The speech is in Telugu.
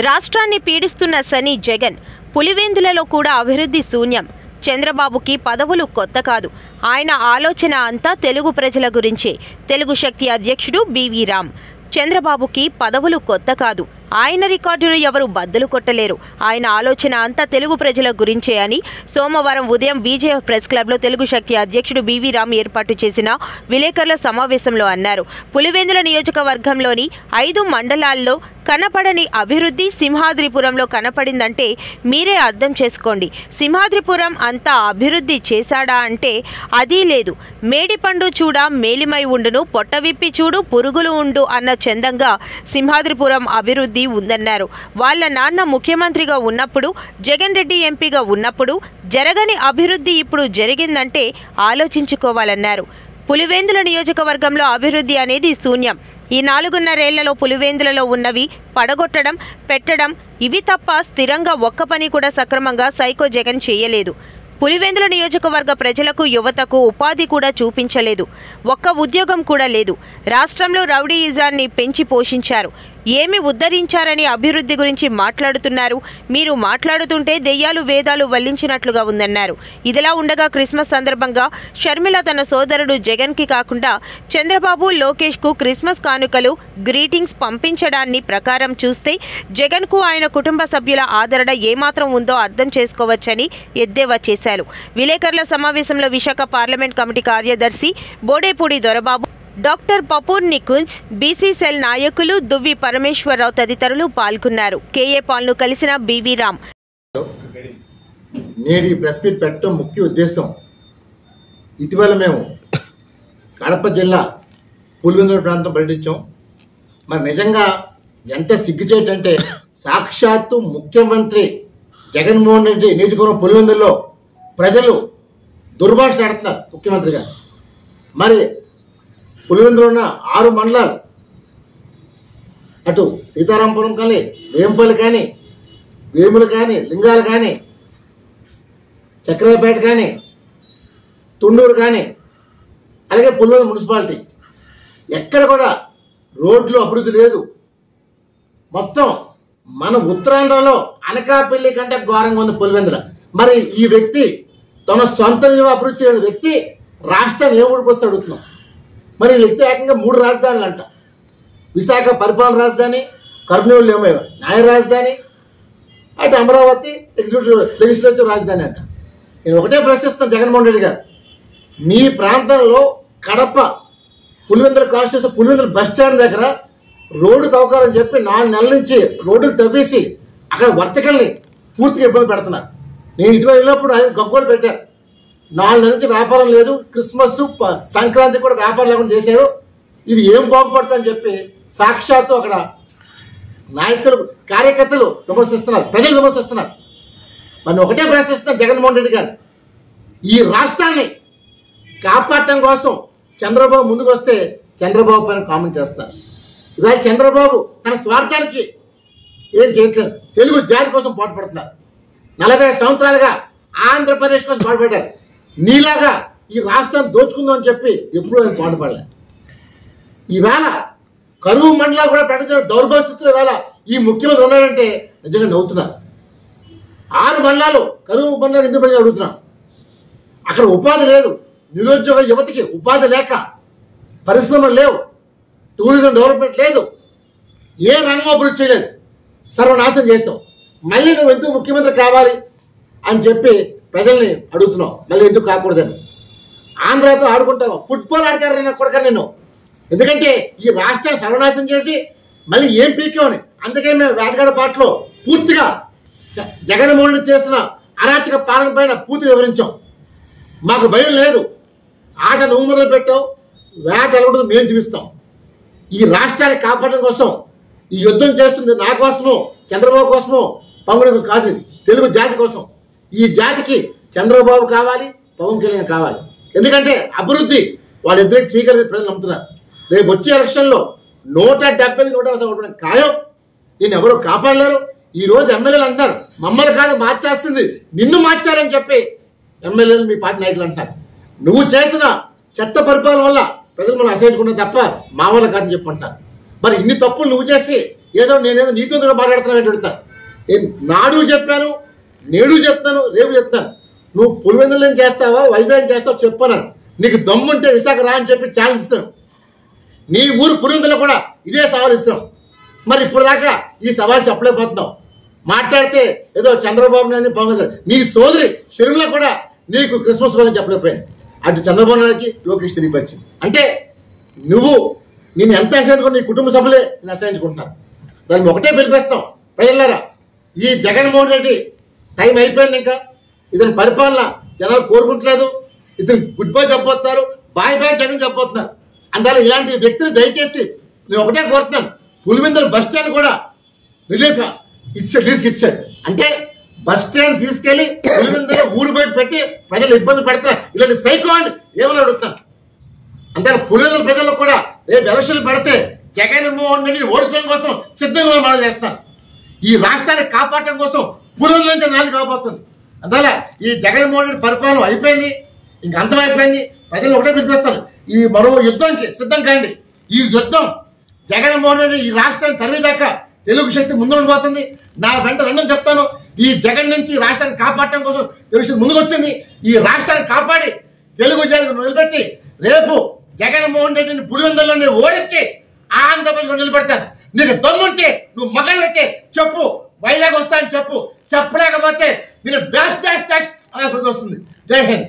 రాష్ట్రాన్ని పీడిస్తున్న శని జగన్ పులివెందులలో కూడా అభివృద్ధి శూన్యం. చంద్రబాబుకి పదవులు కొత్త కాదు. ఆయన ఆలోచన అంతా తెలుగు ప్రజల గురించే. తెలుగు శక్తి అధ్యక్షుడు బివి రామ్. చంద్రబాబుకి పదవులు కొత్త కాదు. ఆయన రికార్డును ఎవరు బద్దలు కొట్టలేరు. ఆయన ఆలోచన అంతా తెలుగు ప్రజల గురించే అని సోమవారం ఉదయం బీజేఎఫ్ ప్రెస్ క్లబ్లో తెలుగు శక్తి అధ్యక్షుడు బివి రామ్ ఏర్పాటు చేసిన విలేకరుల సమావేశంలో అన్నారు. పులివెందుల నియోజకవర్గంలోని 5 మండలాల్లో కనపడని అభివృద్ధి సింహాద్రిపురంలో కనపడిందంటే మీరే అర్థం చేసుకోండి. సింహాద్రిపురం అంతా అభివృద్ధి చేశాడా అంటే అదీ లేదు. మేడిపండు చూడ మేలిమై ఉండును, పొట్ట విప్పి చూడు పురుగులు ఉండు అన్న చందంగా సింహాద్రిపురం అభివృద్ధి ఉందన్నారు. వాళ్ళ నాన్న ముఖ్యమంత్రిగా ఉన్నప్పుడు, జగన్ రెడ్డి ఎంపీగా ఉన్నప్పుడు జరగని అభివృద్ధి ఇప్పుడు జరిగిందంటే ఆలోచించుకోవాలన్నారు. పులివెందుల నియోజకవర్గంలో అభివృద్ధి అనేది శూన్యం. ఈ 4.5 ఏళ్లలో పులివెందులలో ఉన్నవి పడగొట్టడం, పెట్టడం ఇవి తప్ప స్థిరంగా ఒక్క పని కూడా సక్రమంగా సైకో జగన్ చేయలేదు. పులివెందుల నియోజకవర్గ ప్రజలకు, యువతకు ఉపాధి కూడా చూపించలేదు. ఒక్క ఉద్యోగం కూడా లేదు. రాష్ట్రంలో రౌడీయిజాన్ని పెంచి పోషించారు. ఏమి ఉద్ధరించారని అభివృద్ధి గురించి మాట్లాడుతున్నారు. మీరు మాట్లాడుతుంటే దెయ్యాలు వేదాలు వల్లించినట్లుగా ఉందన్నారు. ఇదిలా ఉండగా క్రిస్మస్ సందర్భంగా షర్మిల తన సోదరుడు జగన్కి కాకుండా చంద్రబాబు, లోకేష్కు క్రిస్మస్ కానుకలు, గ్రీటింగ్స్ పంపించడాన్ని ప్రకారం చూస్తే జగన్కు ఆయన కుటుంబ సభ్యుల ఆదరణ ఏమాత్రం ఉందో అర్థం చేసుకోవచ్చని ఎద్దేవా చేశారు. విలేకరుల సమావేశంలో విశాఖ పార్లమెంట్ కమిటీ కార్యదర్శి Bodepudi Dorababu, doctor Papur Nikunj, BC cell నాయకులు దువ్వి పరమేశ్వరరావు తదితరులు పాల్గొన్నారు. కేఏ పాల్ను కలిసిన బివి రామ్. నేడు ఈ ప్రెస్ మీట్ పెట్టడం ముఖ్య ఉద్దేశం, ఇటీవల మేము కడప జిల్లా పులివెందుల ప్రాంతం పర్యటించాం. మరి నిజంగా ఎంత సిగ్గుచేటంటే సాక్షాత్తు ముఖ్యమంత్రి జగన్మోహన్ రెడ్డి నియోజకవర్గం పులివెందుల్లో ప్రజలు దుర్భాష ఆడుతున్నారు ముఖ్యమంత్రి గారు. మరి పులివెందులో ఉన్న 6 మండలాలు, అటు సీతారాంపురం కానీ, వేంపల్లి కానీ, వేములు కానీ, లింగాలు కానీ, చక్రాయపేట కానీ, తుండూరు కానీ, అలాగే పులివెందుల మున్సిపాలిటీ ఎక్కడ కూడా రోడ్లు అభివృద్ధి లేదు. మొత్తం మన ఉత్తరాంధ్రలో అనకాపల్లి కంటే ఘోరంగా ఉంది పులివెందుల. మరి ఈ వ్యక్తి తన సొంత అభివృద్ధి చేయని వ్యక్తి రాష్ట్రాన్ని ఏ ఊడిపోతే అడుగుతున్నాం. మరి ఈ వ్యక్తి ఏకంగా 3 రాజధానులు అంట. విశాఖ పరిపాలన రాజధాని, కర్నూలు ఏమో న్యాయ రాజధాని, అటు అమరావతి లెజిస్లేటివ్ రాజధాని అంట. నేను ఒకటే ప్రశ్నిస్తాను జగన్మోహన్ రెడ్డి గారు, మీ ప్రాంతంలో Kadapa Pulivendula constitution Pulivendula bus stand దగ్గర రోడ్డు తవ్వుకాలని చెప్పి 4 నెలల నుంచి రోడ్డులు తవ్వేసి అక్కడ వర్తకల్ని పూర్తిగా ఇబ్బంది పెడుతున్నారు. నేను ఇటీవల వెళ్ళినప్పుడు గగ్గోలు పెట్టారు. 4 నెలల నుంచి వ్యాపారం లేదు, క్రిస్మస్ సంక్రాంతి కూడా వ్యాపారం లేకుండా చేశారు, ఇది ఏం బాగుపడుతుందని చెప్పి సాక్షాత్తు అక్కడ నాయకులు, కార్యకర్తలు విమర్శిస్తున్నారు, ప్రజలు విమర్శిస్తున్నారు. మరి ఒకటే ప్రశ్నిస్తున్నారు జగన్మోహన్ రెడ్డి గారు, ఈ రాష్ట్రాన్ని కాపాడటం కోసం చంద్రబాబు ముందుకు వస్తే చంద్రబాబు పైన కామెంట్ చేస్తున్నారు. ఇవాళ చంద్రబాబు తన స్వార్థానికి ఏం చేయట్లేదు, తెలుగు జాతి కోసం పాటుపడుతున్నారు. 40 సంవత్సరాలుగా ఆంధ్రప్రదేశ్ కోసం పాటుపడ్డారు. నీలాగా ఈ రాష్ట్రాన్ని దోచుకుందాం అని చెప్పి ఎప్పుడూ ఆయన పాటుపడలేదు. ఈవేళ కరువు మండలాలు కూడా ప్రకటించిన దౌర్భాగ్యస్థితిలో ఈవేళ ఈ ముఖ్యమంత్రి ఉన్నాడంటే నిజంగా నవ్వుతున్నారు. 6 మండలాలు కరువు మండలాలు ఎందుకు ప్రజలు అడుగుతున్నాం. అక్కడ ఉపాధి లేదు, నిరుద్యోగ యువతికి ఉపాధి లేక, పరిశ్రమలు లేవు, టూరిజం డెవలప్మెంట్ లేదు, ఏ రంగం అభివృద్ధి చేయలేదు, సర్వనాశనం చేస్తాం. మళ్ళీ నువ్వు ఎందుకు ముఖ్యమంత్రి కావాలి అని చెప్పి ప్రజల్ని అడుగుతున్నావు. మళ్ళీ ఎందుకు కాకూడదని ఆంధ్రాతో ఆడుకుంటావు. ఫుట్బాల్ ఆడతారు నేను కొడక నేను, ఎందుకంటే ఈ రాష్ట్రాన్ని సర్వనాశనం చేసి మళ్ళీ ఏం పీకేమని. అందుకే మేము వేటగాడ పాటలో పూర్తిగా జగన్మోహన్ రెడ్డి చేసిన అరాచక పాలన పైన పూర్తి వివరించాం. మాకు భయం లేదు, ఆట నువ్వు మొదలు పెట్టావు, వేట ఎలా మేము చూపిస్తాం. ఈ రాష్ట్రాన్ని కాపాడడం కోసం ఈ యుద్ధం చేస్తుంది నా కోసమో చంద్రబాబు కోసమో పవన్ కాదు, తెలుగు జాతి కోసం. ఈ జాతికి చంద్రబాబు కావాలి, పవన్ కళ్యాణ్ కావాలి. ఎందుకంటే అభివృద్ధి వాళ్ళిద్దరికి చేయగలిగే ప్రజలు నమ్ముతున్నారు. రేపు వచ్చే ఎలక్షన్లో 170, 150 ఖాయం. నేను ఎవరు కాపాడలేరు. ఈ రోజు ఎమ్మెల్యేలు అంటారు మమ్మల్ని కాదు మార్చేస్తుంది, నిన్ను మార్చారని చెప్పి ఎమ్మెల్యేలు మీ పార్టీ నాయకులు అంటారు. నువ్వు చేసిన చెత్త పరిపాలన వల్ల ప్రజలు మనం అసహించుకున్నా తప్ప మా వల్ల కాదని చెప్పి అంటారు. మరి ఇన్ని తప్పులు నువ్వు చేసి నేనేదో నీతివంతుగా మాట్లాడుతున్నాను అడుగుతాను. నేను నాడు చెప్పాను, నేడు చెప్తాను, రేపు చెప్తాను. నువ్వు పులివెందులు చేస్తావా, వైజాగ్ చేస్తావా చెప్పాను. నీకు దమ్ముంటే విశాఖ రా అని చెప్పి ఛాలెంజ్ ఇస్తున్నాం. నీ ఊరు పులివెందులో కూడా ఇదే సవాల్ ఇస్తున్నాం. మరి ఇప్పుడు దాకా ఈ సవాల్ చెప్పలేకపోతున్నావు. మాట్లాడితే ఏదో చంద్రబాబు నాయుడు పవన్ నీ సోదరి షర్మిల కూడా నీకు క్రిస్మస్ రోజు చెప్పలేకపోయింది. అటు చంద్రబాబు నాయుడుకి లోకేష్ తిరిగిపరిచింది. అంటే నేను ఎంత అసహించుకుంటా, నీ కుటుంబ సభ్యులే నేను అసహించుకుంటాను. దాన్ని ఒకటే పిలిపిస్తాం, ప్రజలారా, ఈ జగన్మోహన్ రెడ్డి టైం అయిపోయింది. ఇంకా ఇతని పరిపాలన జనాలు కోరుకుంటలేదు. ఇతను గుడ్ బై చెప్పబోతున్నారు, బాయ్ బాయ్ జగన్ చెప్పబోతున్నారు. అందువల్ల ఇలాంటి వ్యక్తిని దయచేసి నేను ఒకటే కోరుతున్నాను, పులివెందుల బస్ స్టాండ్ కూడా లీజ్కి ఇచ్చాడు. అంటే బస్ స్టాండ్ తీసుకెళ్లి పులివెందుల ఊరు బయట పెట్టి ప్రజలు ఇబ్బంది పెడతారు. ఇలాంటి సైకో అని ఏమని అడుగుతాను. అంతే పులివెందుల ప్రజలకు కూడా రేపు ఎలక్షన్లు పెడితే జగన్మోహన్ రెడ్డి ఓడించడం కోసం సిద్ధంగా మనం చేస్తాను. ఈ రాష్ట్రాన్ని కాపాడటం కోసం పులివెందుల నుంచి నాది కాబోతుంది. అందువల్ల ఈ జగన్మోహన్ రెడ్డి పరిపాలన అయిపోయింది, ఇంక అంతమైపోయింది. ప్రజలు ఒకటే పిలిపిస్తాను, ఈ మరో యుద్ధానికి సిద్ధం కాండి. ఈ యుద్ధం జగన్మోహన్ రెడ్డి ఈ రాష్ట్రాన్ని తరివేదాకా తెలుగు శక్తి ముందు ఉండిపోతుంది. నా వెంట రెండని చెప్తాను, ఈ జగన్ నుంచి రాష్ట్రాన్ని కాపాడటం కోసం తెలుగు శక్తి ముందుకు వచ్చింది. ఈ రాష్ట్రాన్ని కాపాడి తెలుగు జాతిని నిలబెట్టి రేపు జగన్మోహన్ రెడ్డిని పులివెందుల్లోనే ఓడించి ఆంధ్రప్రదేశ్లో నిలబెడతాను. నీకు దమ్ముంటే నువ్వు మగనైతే చెప్పు, వైజాగ్ వస్తా అని చెప్పు. చెప్పలేకపోతే నేను డాష్ డాష్ డాష్ అనే వస్తుంది. జై హింద్.